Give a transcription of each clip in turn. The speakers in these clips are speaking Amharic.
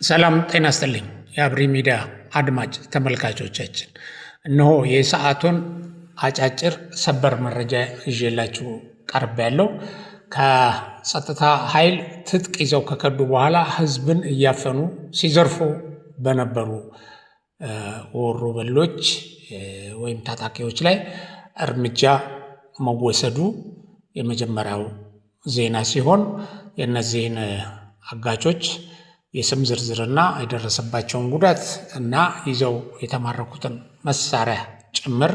ሰላም ጤና ይስጥልኝ የአብሪ ሚዲያ አድማጭ ተመልካቾቻችን፣ እነሆ የሰዓቱን አጫጭር ሰበር መረጃ ይዤላችሁ ቀርቤያለሁ። ከጸጥታ ኃይል ትጥቅ ይዘው ከከዱ በኋላ ህዝብን እያፈኑ ሲዘርፉ በነበሩ ወሮበሎች ወይም ታጣቂዎች ላይ እርምጃ መወሰዱ የመጀመሪያው ዜና ሲሆን የእነዚህን አጋቾች የስም ዝርዝርና የደረሰባቸውን ጉዳት እና ይዘው የተማረኩትን መሳሪያ ጭምር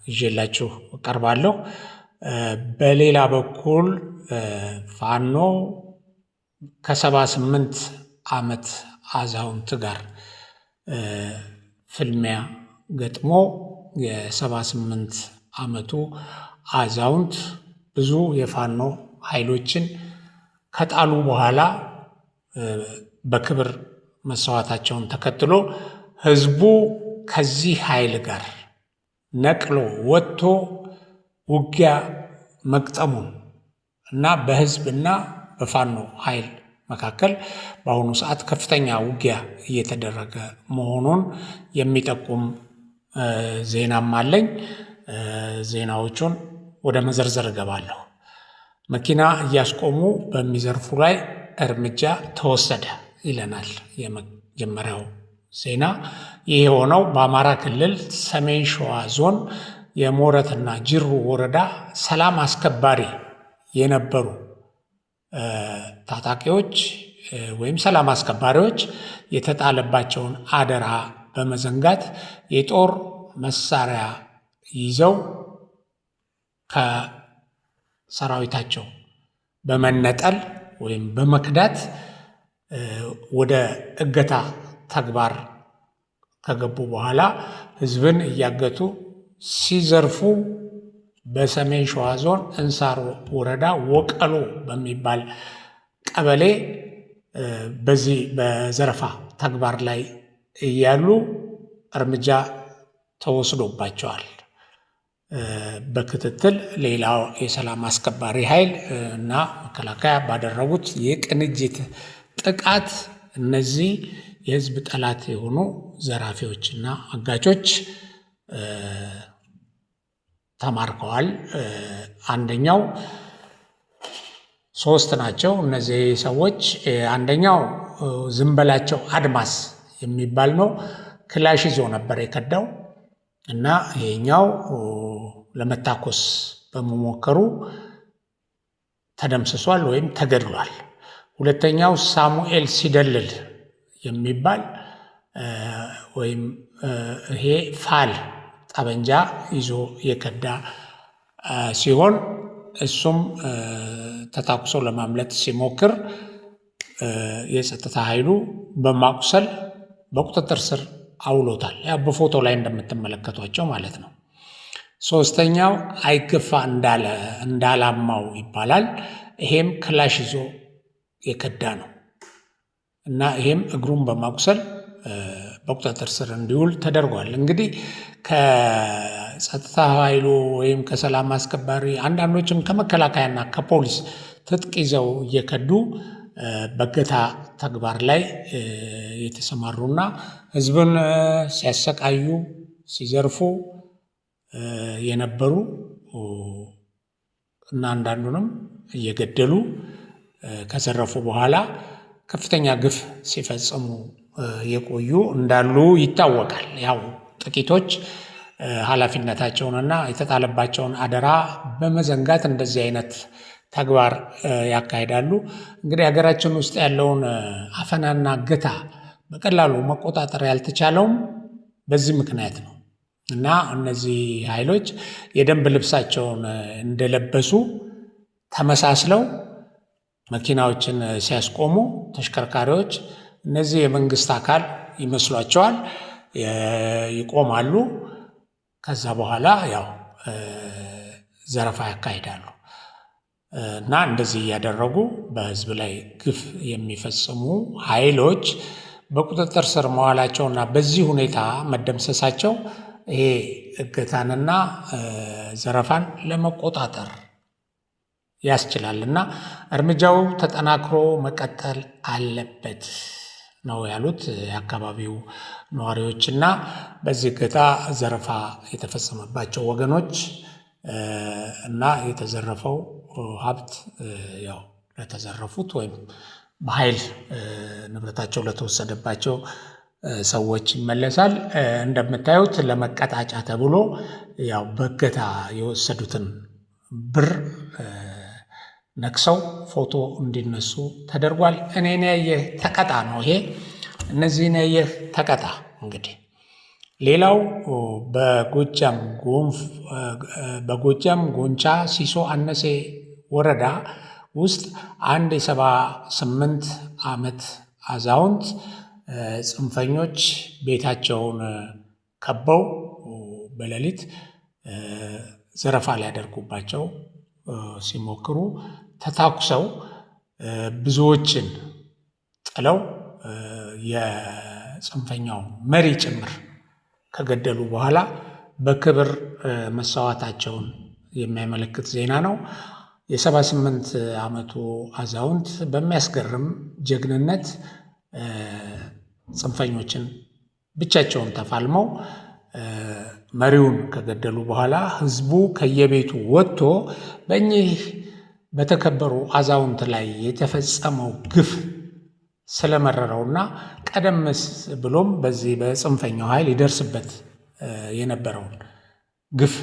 ይዤላችሁ ቀርባለሁ። በሌላ በኩል ፋኖ ከ78 ዓመት አዛውንት ጋር ፍልሚያ ገጥሞ የ78 ዓመቱ አዛውንት ብዙ የፋኖ ኃይሎችን ከጣሉ በኋላ በክብር መስዋዕታቸውን ተከትሎ ህዝቡ ከዚህ ኃይል ጋር ነቅሎ ወጥቶ ውጊያ መቅጠሙን እና በህዝብና በፋኖ ኃይል መካከል በአሁኑ ሰዓት ከፍተኛ ውጊያ እየተደረገ መሆኑን የሚጠቁም ዜናም አለኝ። ዜናዎቹን ወደ መዘርዘር እገባለሁ። መኪና እያስቆሙ በሚዘርፉ ላይ እርምጃ ተወሰደ ይለናል የመጀመሪያው ዜና። ይህ የሆነው በአማራ ክልል ሰሜን ሸዋ ዞን የሞረትና ጅሩ ወረዳ ሰላም አስከባሪ የነበሩ ታጣቂዎች ወይም ሰላም አስከባሪዎች የተጣለባቸውን አደራ በመዘንጋት የጦር መሳሪያ ይዘው ከሰራዊታቸው በመነጠል ወይም በመክዳት ወደ እገታ ተግባር ከገቡ በኋላ ህዝብን እያገቱ ሲዘርፉ በሰሜን ሸዋ ዞን እንሳሮ ወረዳ ወቀሎ በሚባል ቀበሌ በዚህ በዘረፋ ተግባር ላይ እያሉ እርምጃ ተወስዶባቸዋል። በክትትል ሌላው የሰላም አስከባሪ ኃይል እና መከላከያ ባደረጉት የቅንጅት ጥቃት እነዚህ የህዝብ ጠላት የሆኑ ዘራፊዎችና አጋቾች ተማርከዋል። አንደኛው 3 ናቸው። እነዚህ ሰዎች አንደኛው ዝምበላቸው አድማስ የሚባል ነው። ክላሽ ይዞ ነበር የከዳው እና ይሄኛው ለመታኮስ በመሞከሩ ተደምስሷል ወይም ተገድሏል። ሁለተኛው ሳሙኤል ሲደልል የሚባል ወይም ይሄ ፋል ጠበንጃ ይዞ የከዳ ሲሆን እሱም ተታኩሶ ለማምለጥ ሲሞክር የጸጥታ ኃይሉ በማቁሰል በቁጥጥር ስር አውሎታል። ያ በፎቶ ላይ እንደምትመለከቷቸው ማለት ነው። ሶስተኛው አይገፋ እንዳላማው ይባላል። ይሄም ክላሽ ይዞ የከዳ ነው እና ይሄም እግሩን በማቁሰል በቁጥጥር ስር እንዲውል ተደርጓል። እንግዲህ ከጸጥታ ኃይሉ ወይም ከሰላም አስከባሪ አንዳንዶችም ከመከላከያና ከፖሊስ ትጥቅ ይዘው እየከዱ በእገታ ተግባር ላይ የተሰማሩና ህዝብን ሲያሰቃዩ ሲዘርፉ የነበሩ እና አንዳንዱንም እየገደሉ ከዘረፉ በኋላ ከፍተኛ ግፍ ሲፈጽሙ የቆዩ እንዳሉ ይታወቃል። ያው ጥቂቶች ኃላፊነታቸውንና የተጣለባቸውን አደራ በመዘንጋት እንደዚህ አይነት ተግባር ያካሂዳሉ። እንግዲህ ሀገራችን ውስጥ ያለውን አፈናና እገታ በቀላሉ መቆጣጠር ያልተቻለውም በዚህ ምክንያት ነው እና እነዚህ ኃይሎች የደንብ ልብሳቸውን እንደለበሱ ተመሳስለው መኪናዎችን ሲያስቆሙ ተሽከርካሪዎች እነዚህ የመንግስት አካል ይመስሏቸዋል፣ ይቆማሉ። ከዛ በኋላ ያው ዘረፋ ያካሂዳሉ እና እንደዚህ እያደረጉ በህዝብ ላይ ግፍ የሚፈጽሙ ኃይሎች በቁጥጥር ስር መዋላቸውና በዚህ ሁኔታ መደምሰሳቸው ይሄ እገታንና ዘረፋን ለመቆጣጠር ያስችላል እና እርምጃው ተጠናክሮ መቀጠል አለበት ነው ያሉት የአካባቢው ነዋሪዎችና በዚህ እገታ ዘረፋ የተፈጸመባቸው ወገኖች እና የተዘረፈው ሀብት ያው ለተዘረፉት ወይም በኃይል ንብረታቸው ለተወሰደባቸው ሰዎች ይመለሳል። እንደምታዩት ለመቀጣጫ ተብሎ ያው በእገታ የወሰዱትን ብር ነክሰው ፎቶ እንዲነሱ ተደርጓል። እኔን ያየህ ተቀጣ ነው ይሄ። እነዚህን ያየህ ተቀጣ። እንግዲህ ሌላው በጎጃም ጎንቻ ሲሶ አነሴ ወረዳ ውስጥ አንድ የ78 ዓመት አዛውንት ጽንፈኞች ቤታቸውን ከበው በሌሊት ዘረፋ ሊያደርጉባቸው ሲሞክሩ ተታኩሰው ብዙዎችን ጥለው የጽንፈኛው መሪ ጭምር ከገደሉ በኋላ በክብር መሰዋታቸውን የሚያመለክት ዜና ነው። የ78 ዓመቱ አዛውንት በሚያስገርም ጀግንነት ጽንፈኞችን ብቻቸውን ተፋልመው መሪውን ከገደሉ በኋላ ህዝቡ ከየቤቱ ወጥቶ በእኚህ በተከበሩ አዛውንት ላይ የተፈጸመው ግፍ ስለመረረውና ቀደም ብሎም በዚህ በጽንፈኛው ኃይል ይደርስበት የነበረውን ግፍ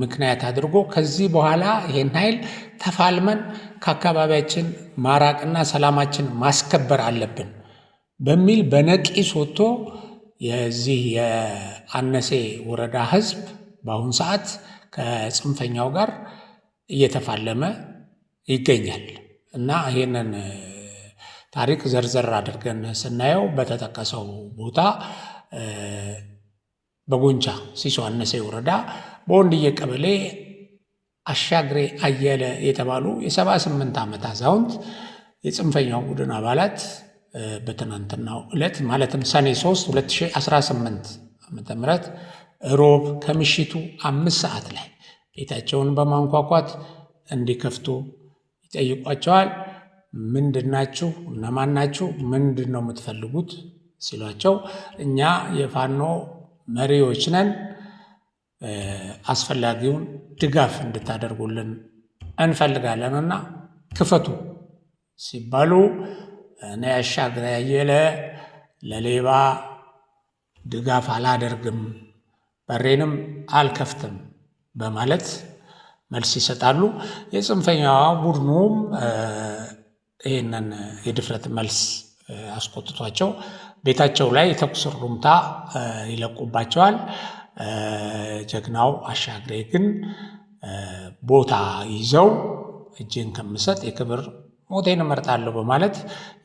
ምክንያት አድርጎ ከዚህ በኋላ ይሄን ኃይል ተፋልመን ከአካባቢያችን ማራቅና ሰላማችን ማስከበር አለብን በሚል በነቂስ ወጥቶ የዚህ የአነሴ ወረዳ ህዝብ በአሁኑ ሰዓት ከጽንፈኛው ጋር እየተፋለመ ይገኛል እና ይህንን ታሪክ ዘርዘር አድርገን ስናየው በተጠቀሰው ቦታ በጎንቻ ሲሶ አነሴ ወረዳ በወንድዬ ቀበሌ አሻግሬ አየለ የተባሉ የ78 ዓመት አዛውንት የጽንፈኛው ቡድን አባላት በትናንትናው ዕለት ማለትም ሰኔ 3 2018 ዓ.ም ሮብ ከምሽቱ 5 ሰዓት ላይ ቤታቸውን በማንኳኳት እንዲከፍቱ ይጠይቋቸዋል። ምንድናችሁ? እነማን ናችሁ? ምንድን ነው የምትፈልጉት? ሲሏቸው እኛ የፋኖ መሪዎች ነን፣ አስፈላጊውን ድጋፍ እንድታደርጉልን እንፈልጋለንና ክፈቱ ሲባሉ እኔ አሻግሬ አየለ ለሌባ ድጋፍ አላደርግም፣ በሬንም አልከፍትም በማለት መልስ ይሰጣሉ። የጽንፈኛዋ ቡድኑም ይህንን የድፍረት መልስ አስቆጥቷቸው ቤታቸው ላይ የተኩስ ሩምታ ይለቁባቸዋል። ጀግናው አሻግሬ ግን ቦታ ይዘው እጄን ከምሰጥ የክብር ሞቴን እመርጣለሁ በማለት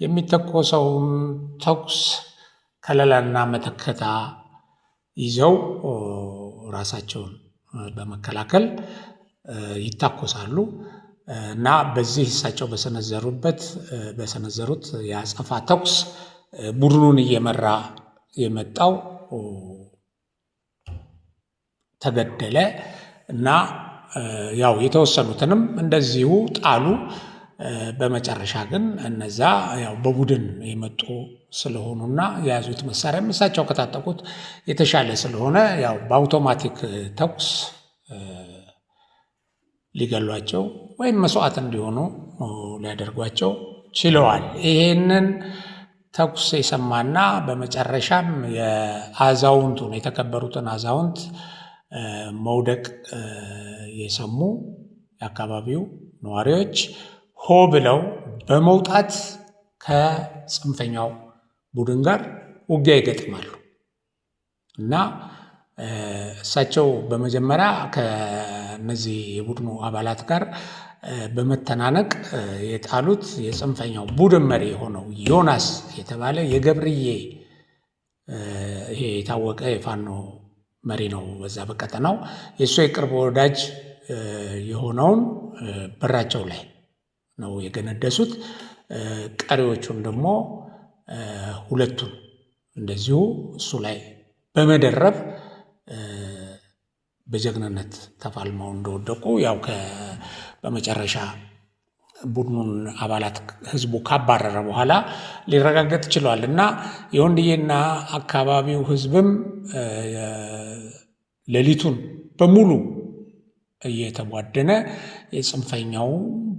የሚተኮሰውን ተኩስ ከለላና መተከታ ይዘው ራሳቸውን በመከላከል ይታኮሳሉ እና በዚህ እሳቸው በሰነዘሩት የአጸፋ ተኩስ ቡድኑን እየመራ የመጣው ተገደለ እና ያው የተወሰኑትንም እንደዚሁ ጣሉ። በመጨረሻ ግን እነዛ ያው በቡድን የመጡ ስለሆኑና የያዙት መሳሪያም እሳቸው ከታጠቁት የተሻለ ስለሆነ ያው በአውቶማቲክ ተኩስ ሊገሏቸው ወይም መስዋዕት እንዲሆኑ ሊያደርጓቸው ችለዋል። ይሄንን ተኩስ የሰማና በመጨረሻም የአዛውንቱን የተከበሩትን አዛውንት መውደቅ የሰሙ የአካባቢው ነዋሪዎች ሆ ብለው በመውጣት ከጽንፈኛው ቡድን ጋር ውጊያ ይገጥማሉ እና እሳቸው በመጀመሪያ ከነዚህ የቡድኑ አባላት ጋር በመተናነቅ የጣሉት የጽንፈኛው ቡድን መሪ የሆነው ዮናስ የተባለ የገብርዬ ይሄ የታወቀ የፋኖ መሪ ነው። በዛ በቀጠናው የእሱ የቅርብ ወዳጅ የሆነውን በራቸው ላይ ነው የገነደሱት። ቀሪዎቹን ደግሞ ሁለቱን እንደዚሁ እሱ ላይ በመደረብ በጀግንነት ተፋልመው እንደወደቁ ያው በመጨረሻ ቡድኑን አባላት ህዝቡ ካባረረ በኋላ ሊረጋገጥ ችሏል እና የወንድዬና አካባቢው ህዝብም ሌሊቱን በሙሉ እየተቧደነ የጽንፈኛው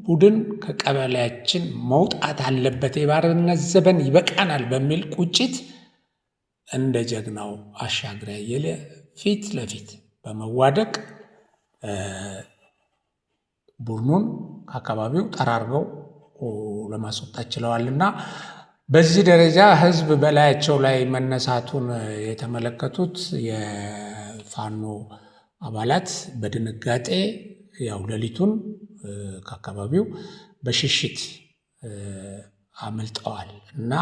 ቡድን ከቀበሌያችን መውጣት አለበት፣ የባርነት ዘመን ይበቃናል በሚል ቁጭት እንደ ጀግናው አሻግሬ አየለ ፊት ለፊት በመዋደቅ ቡድኑን ከአካባቢው ጠራርገው ለማስወጣት ችለዋልና በዚህ ደረጃ ህዝብ በላያቸው ላይ መነሳቱን የተመለከቱት የፋኖ አባላት በድንጋጤ ያው ሌሊቱን ከአካባቢው በሽሽት አመልጠዋል እና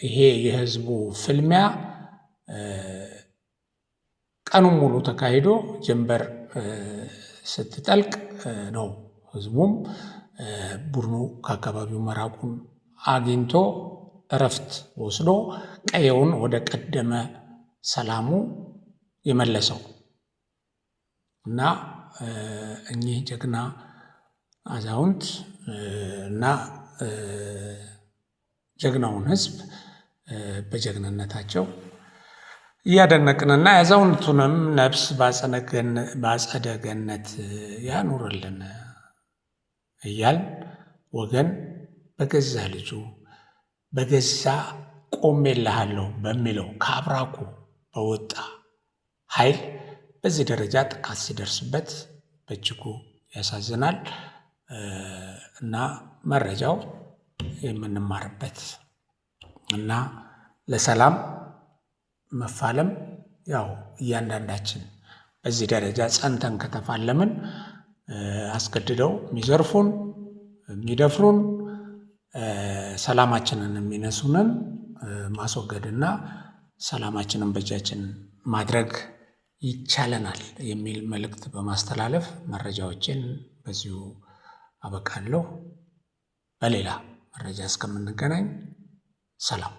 ይሄ የህዝቡ ፍልሚያ ቀኑን ሙሉ ተካሂዶ ጀንበር ስትጠልቅ ነው ህዝቡም ቡድኑ ከአካባቢው መራቁን አግኝቶ እረፍት ወስዶ ቀየውን ወደ ቀደመ ሰላሙ የመለሰው እና እኚህ ጀግና አዛውንት እና ጀግናውን ህዝብ በጀግንነታቸው እያደነቅንና የአዛውንቱንም ነፍስ በአጸደ ገነት ያኑርልን እያል ወገን በገዛ ልጁ በገዛ ቆሜልሃለሁ በሚለው ከአብራኩ በወጣ ኃይል በዚህ ደረጃ ጥቃት ሲደርስበት በእጅጉ ያሳዝናል እና መረጃው የምንማርበት እና ለሰላም መፋለም ያው እያንዳንዳችን በዚህ ደረጃ ጸንተን ከተፋለምን አስገድደው የሚዘርፉን የሚደፍሩን ሰላማችንን የሚነሱንን ማስወገድና ሰላማችንን በእጃችን ማድረግ ይቻለናል የሚል መልእክት በማስተላለፍ መረጃዎችን በዚሁ አበቃለሁ። በሌላ መረጃ እስከምንገናኝ ሰላም።